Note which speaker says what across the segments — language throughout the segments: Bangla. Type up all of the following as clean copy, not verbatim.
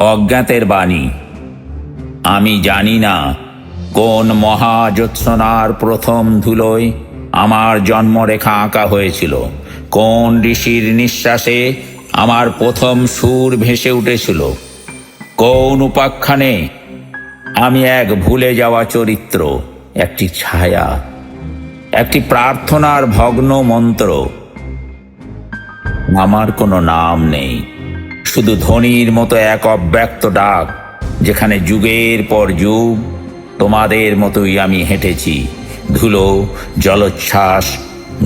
Speaker 1: অজ্ঞাতের বাণী। আমি জানি না কোন মহাজ্যোৎস্নার প্রথম ধুলোয় আমার জন্মরেখা আঁকা হয়েছিল, কোন ঋষির নিঃশ্বাসে আমার প্রথম সুর ভেসে উঠেছিল, কোন উপাখ্যানে আমি এক ভুলে যাওয়া চরিত্র, একটি ছায়া, একটি প্রার্থনার ভগ্ন মন্ত্র। আমার কোনো নাম নেই, শুধু ধ্বনির মতো এক অব্যক্ত ডাক, যেখানে যুগের পর যুগ তোমাদের মতোই আমি হেঁটেছি ধুলো জলোচ্ছ্বাস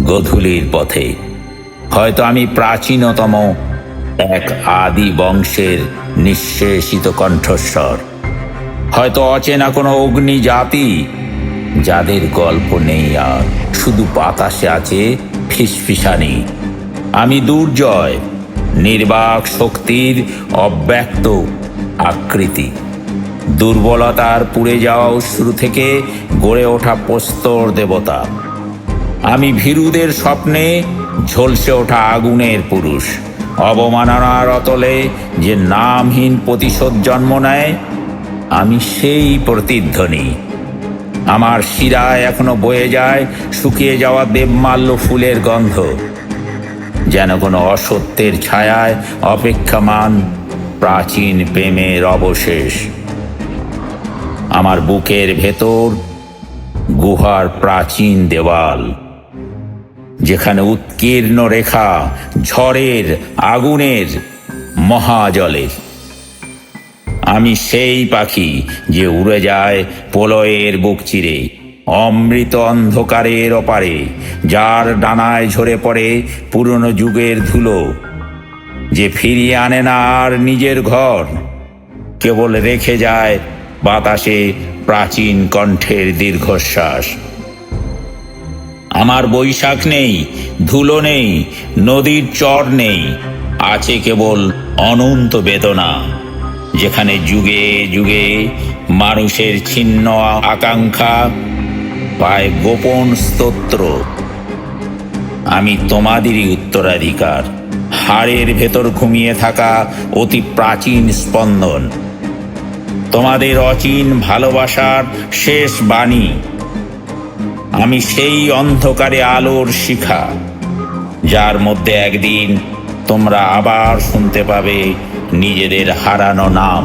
Speaker 1: গোধূলির পথে। হয়তো আমি প্রাচীনতম এক আদি বংশের নিঃশেষিত কণ্ঠস্বর, হয়তো অচেনা কোনো অগ্নি জাতি যাদের গল্প নেই আর, শুধু বাতাসে আছে ফিসফিসানি। আমি দুর্জয়, নির্বাক শক্তির অব্যক্ত আকৃতি, দুর্বলতার পুড়ে যাওয়া শুরু থেকে গড়ে ওঠা প্রস্তর দেবতা। আমি ভীরুদের স্বপ্নে ঝলসে ওঠা আগুনের পুরুষ, অবমাননার অতলে যে নামহীন প্রতিশোধ জন্ম নেয়। আমি সেই প্রতিধ্বনি, আমার শিরায় এখনো বয়ে যায় শুকিয়ে যাওয়া দেবমাল্য ফুলের গন্ধ, যেন কোনো অসত্যের ছায়ায় অপেক্ষামান প্রাচীন প্রেমের অবশেষ। আমার বুকের ভেতর গুহার প্রাচীন দেওয়াল, যেখানে উৎকীর্ণ রেখা ঝড়ের আগুনের মহাজলের। আমি সেই পাখি যে উড়ে যায় প্রলয়ের বুক চিরে, অমৃত অন্ধকারের ওপারে, যার ডানায় ঝরে পড়ে পুরনো যুগের ধুলো, যে ফিরিয়ে আনে না আর নিজের ঘর, কেবল রেখে যায় বাতাসে প্রাচীন কণ্ঠের দীর্ঘশ্বাস। আমার বৈশাখ নেই, ধুলো নেই, নদীর চর নেই, আছে কেবল অনন্ত বেদনা, যেখানে যুগে যুগে মানুষের ছিন্ন আকাঙ্ক্ষা পায় গোপন স্তোত্র। আমি তোমাদেরই উত্তরাধিকার, হাড়ের ভেতর ঘুমিয়ে থাকা অতি প্রাচীন স্পন্দন, তোমাদের অচিন ভালোবাসার শেষ বাণী। আমি সেই অন্ধকারে আলোর শিখা, যার মধ্যে একদিন তোমরা আবার শুনতে পাবে নিজেদের হারানো নাম।